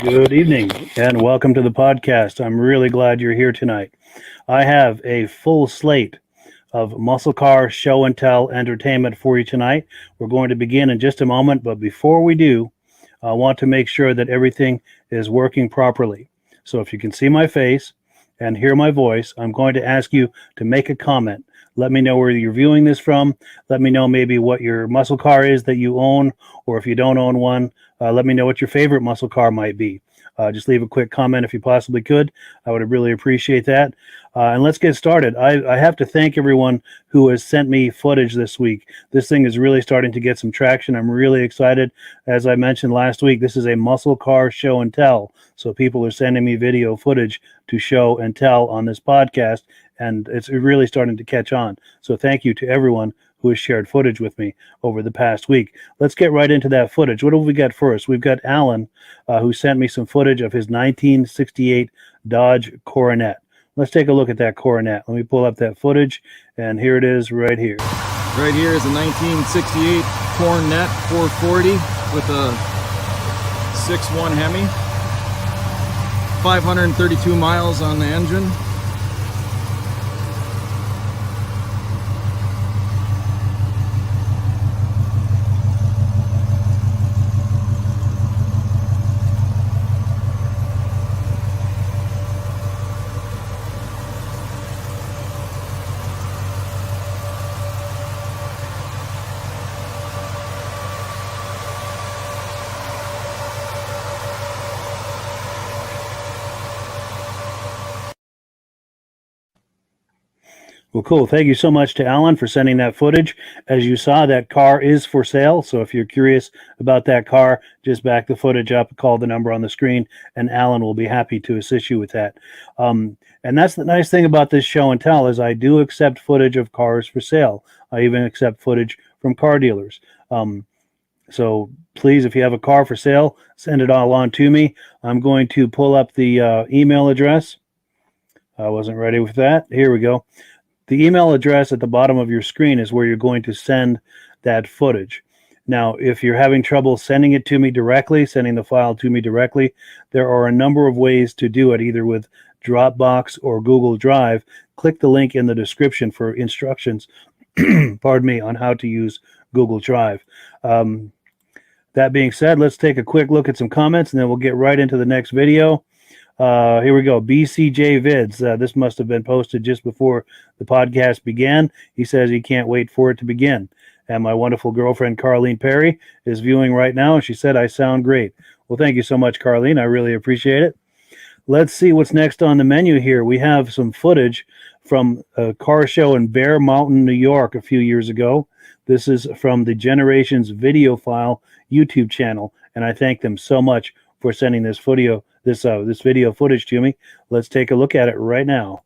Good evening and welcome to the podcast. I'm really glad you're here tonight. I have a full slate of muscle car show and tell entertainment for you tonight. We're going to begin in just a moment, but before we do, I want to make sure that everything is working properly. So if you can see my face and hear my voice, I'm going to ask you to make a comment. Let me know where you're viewing this from. Let me know maybe what your muscle car is that you own, or if you don't own one, let me know what your favorite muscle car might be. Just leave a quick comment if you possibly could. I would really appreciate that. And let's get started. I have to thank everyone who has sent me footage this week. This thing is really starting to get some traction. I'm really excited. As I mentioned last week, this is a muscle car show and tell. So people are sending me video footage to show and tell on this podcast, and it's really starting to catch on. So thank you to everyone who has shared footage with me over the past week. Let's get right into that footage. What have we got first? We've got Alan, who sent me some footage of his 1968 Dodge Coronet. Let's take a look at that Coronet. Let me pull up that footage, and here it is right here. Right here is a 1968 Coronet 440 with a 6.1 Hemi. 532 miles on the engine. Well, cool. Thank you so much to Alan for sending that footage. As you saw, that car is for sale. So if you're curious about that car, just back the footage up, call the number on the screen, and Alan will be happy to assist you with that. And that's the nice thing about this show and tell is I do accept footage of cars for sale. I even accept footage from car dealers. So please, if you have a car for sale, send it all on to me. I'm going to pull up the email address. I wasn't ready with that. Here we go. The email address at the bottom of your screen is where you're going to send that footage. Now, if you're having trouble sending it to me directly, sending the file to me directly, there are a number of ways to do it, either with Dropbox or Google Drive. Click the link in the description for instructions, pardon me, on how to use Google Drive. That being said, let's take a quick look at some comments, and then we'll get right into the next video. Here we go. BCJ Vids. This must have been posted just before the podcast began. He says he can't wait for it to begin. And my wonderful girlfriend, Carlene Perry, is viewing right now. And she said, I sound great. Well, thank you so much, Carlene. I really appreciate it. Let's see what's next on the menu here. We have some footage from a car show in Bear Mountain, New York a few years ago. This is from the Generations Video File YouTube channel. And I thank them so much for sending this video footage to me. Let's take a look at it right now.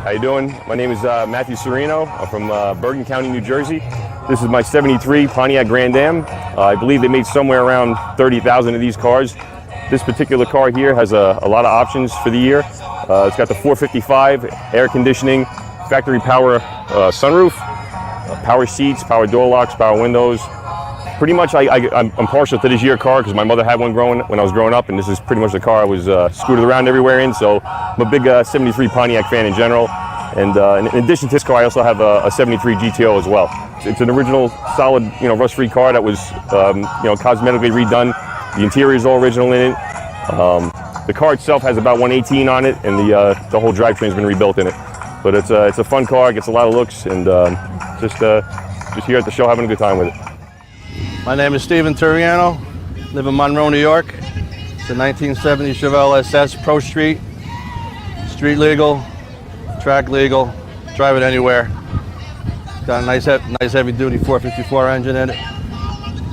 How you doing? My name is Matthew Serino. I'm from Bergen County, New Jersey. This is my 73 Pontiac Grand Am. I believe they made somewhere around 30,000 of these cars. This particular car here has a lot of options for the year. It's got the 455, air conditioning, factory power sunroof, power seats, power door locks, power windows. Pretty much I'm partial to this year car because my mother had one when I was growing up, and this is pretty much the car I was scooted around everywhere in. So I'm a big 73 Pontiac fan in general. And in addition to this car, I also have a 73 GTO as well. It's an original, solid, rust-free car that was, cosmetically redone. The interior is all original in it. The car itself has about 118 on it, and the whole drivetrain's been rebuilt in it. But it's a fun car, gets a lot of looks, and just here at the show having a good time with it. My name is Steven Turiano, live in Monroe, New York. It's a 1970 Chevelle SS Pro Street, street legal, track legal, drive it anywhere. Got a nice heavy duty 454 engine in it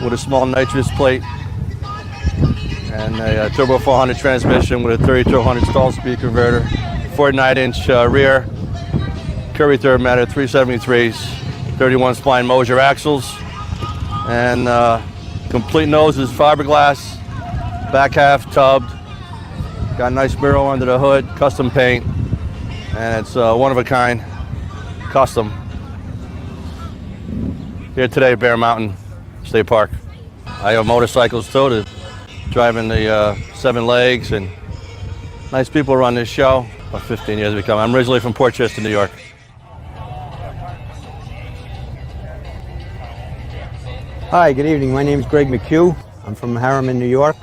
with a small nitrous plate and a turbo 400 transmission with a 3200 stall speed converter, 49-inch rear, Curry third matter 373s, 31 spline Moser axles, and complete nose is fiberglass, back half tubbed, got a nice mural under the hood, custom paint, and it's one of a kind, custom. Here today at Bear Mountain State Park. I have motorcycles too, driving the 7 legs, and nice people run this show. About 15 years ago. I'm originally from Port Chester, New York. Hi, good evening. My name is Greg McHugh. I'm from Harriman, New York.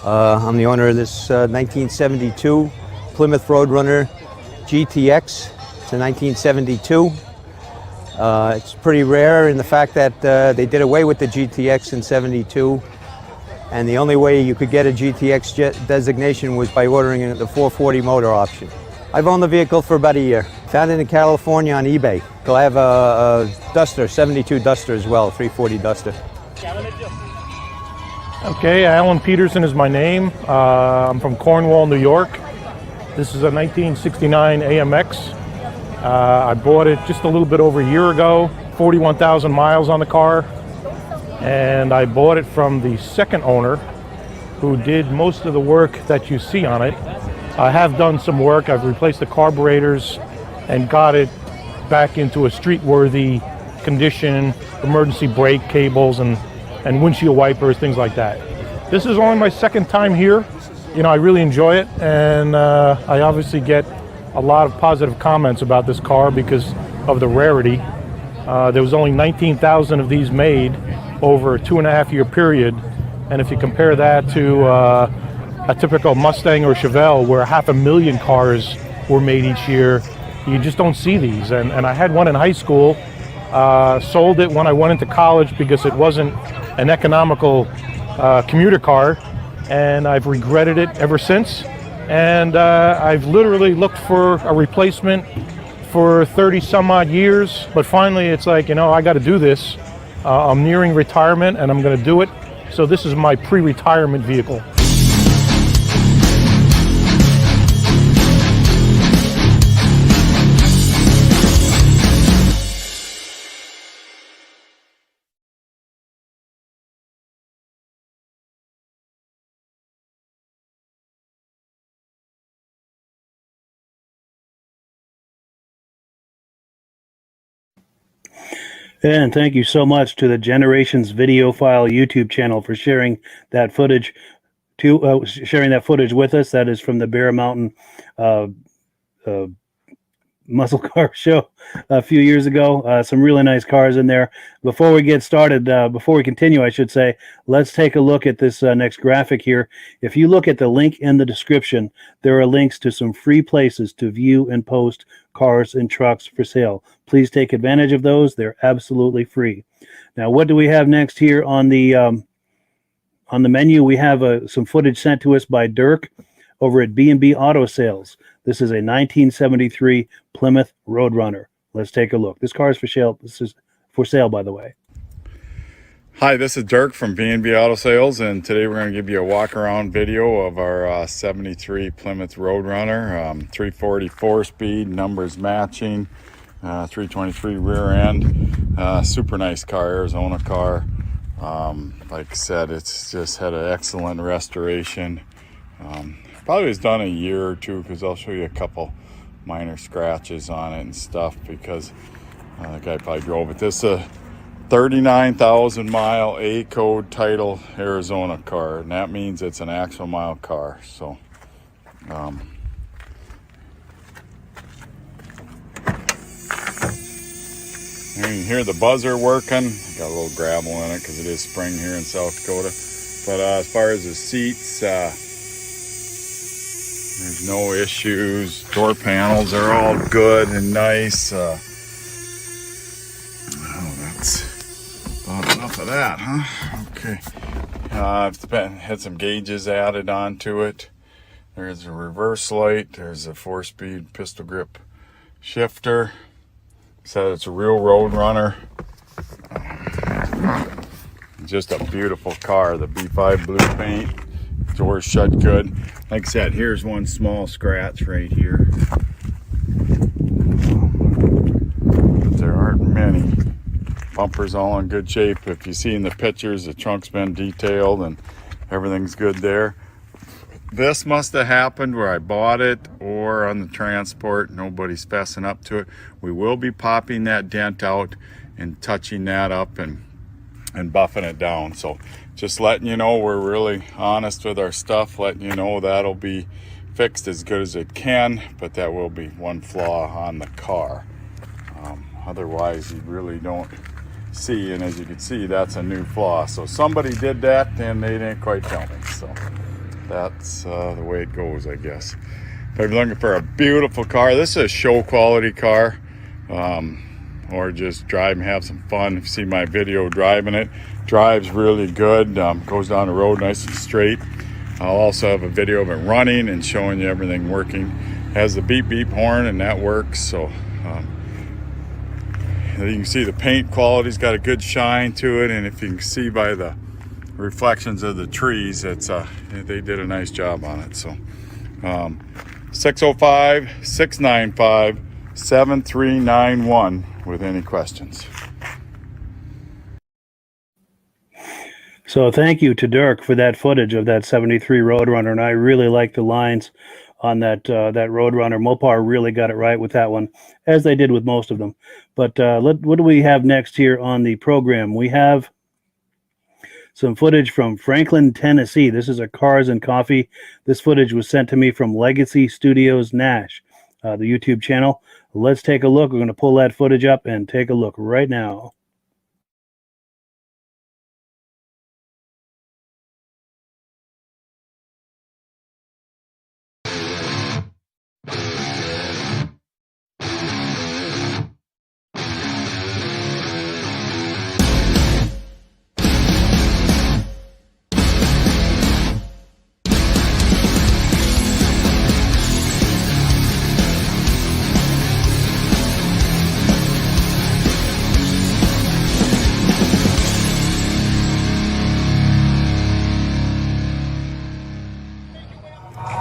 I'm the owner of this 1972 Plymouth Roadrunner GTX. It's a 1972. It's pretty rare in the fact that they did away with the GTX in '72, and the only way you could get a GTX designation was by ordering the 440 motor option. I've owned the vehicle for about a year. Found it in California on eBay. So I have a Duster, 72 Duster as well, 340 Duster. Okay, Alan Peterson is my name. I'm from Cornwall, New York. This is a 1969 AMX. I bought it just a little bit over a year ago, 41,000 miles on the car. And I bought it from the second owner who did most of the work that you see on it. I have done some work. I've replaced the carburetors and got it back into a street-worthy condition, emergency brake cables and windshield wipers, things like that. This is only my second time here. You know, I really enjoy it, and I obviously get a lot of positive comments about this car because of the rarity. There was only 19,000 of these made over a 2.5-year period, and if you compare that to a typical Mustang or Chevelle where 500,000 cars were made each year, you just don't see these. And I had one in high school, sold it when I went into college because it wasn't an economical commuter car, and I've regretted it ever since. And I've literally looked for a replacement for 30 some odd years, but finally it's like, you know, I got to do this. I'm nearing retirement and I'm going to do it. So this is my pre-retirement vehicle. And thank you so much to the Generations Video File YouTube channel for sharing that footage with us. That is from the Bear Mountain Muscle Car Show a few years ago. Some really nice cars in there. Before we get started, before we continue, I should say, let's take a look at this next graphic here. If you look at the link in the description, there are links to some free places to view and post cars and trucks for sale. Please take advantage of those. They're absolutely free. Now, what do we have next here on the menu? We have some footage sent to us by Dirk over at B&B Auto Sales. This is a 1973 Plymouth Roadrunner. Let's take a look. This car is for sale. This is for sale, by the way. Hi, this is Dirk from B&B Auto Sales, and today we're going to give you a walk-around video of our 73 Plymouth Roadrunner, 340 4-speed, numbers matching, 323 rear end, super nice car, Arizona car. Like I said, it's just had an excellent restoration. Probably was done a year or two, because I'll show you a couple minor scratches on it and stuff, because the guy probably drove it. This 39,000 mile A code title Arizona car, and that means it's an actual mile car. So you can hear the buzzer working. Got a little gravel in it because it is spring here in South Dakota. But as far as the seats, there's no issues. Door panels are all good and nice. That's about enough of that, huh? Okay. Had some gauges added onto it. There's a reverse light. There's a 4-speed pistol grip shifter. Said it's a real road runner. Just a beautiful car. The B5 blue paint. Doors shut good. Like I said, here's one small scratch right here. But there aren't many. Bumper's all in good shape. If you see in the pictures, the trunk's been detailed and everything's good there. This must have happened where I bought it or on the transport. Nobody's fessing up to it. We will be popping that dent out and touching that up and buffing it down. So just letting you know we're really honest with our stuff, letting you know that'll be fixed as good as it can, but that will be one flaw on the car. Otherwise you really don't see, and as you can see, that's a new flaw. So somebody did that and they didn't quite tell me. So that's the way it goes, I guess. If you're looking for a beautiful car, this is a show quality car, or just drive and have some fun. If you see my video driving it, drives really good, goes down the road nice and straight. I'll also have a video of it running and showing you everything working. Has the beep beep horn and that works. So you can see the paint quality's got a good shine to it, and if you can see by the reflections of the trees, it's they did a nice job on it. So 605-695-7391 with any questions. So thank you to Dirk for that footage of that 73 Roadrunner, and I really like the lines on that Roadrunner. Mopar really got it right with that one, as they did with most of them. But what do we have next here on the program? We have some footage from Franklin, Tennessee. This is a Cars and Coffee. This footage was sent to me from Legacy Studios Nash, the YouTube channel. Let's take a look. We're going to pull that footage up and take a look right now.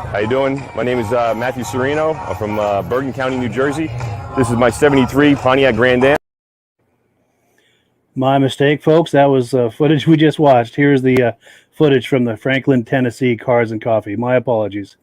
How you doing? My name is Matthew Serino. I'm from Bergen County, New Jersey. This is my 73 Pontiac Grand Am. My mistake, folks. That was footage we just watched. Here's the footage from the Franklin, Tennessee Cars and Coffee. My apologies.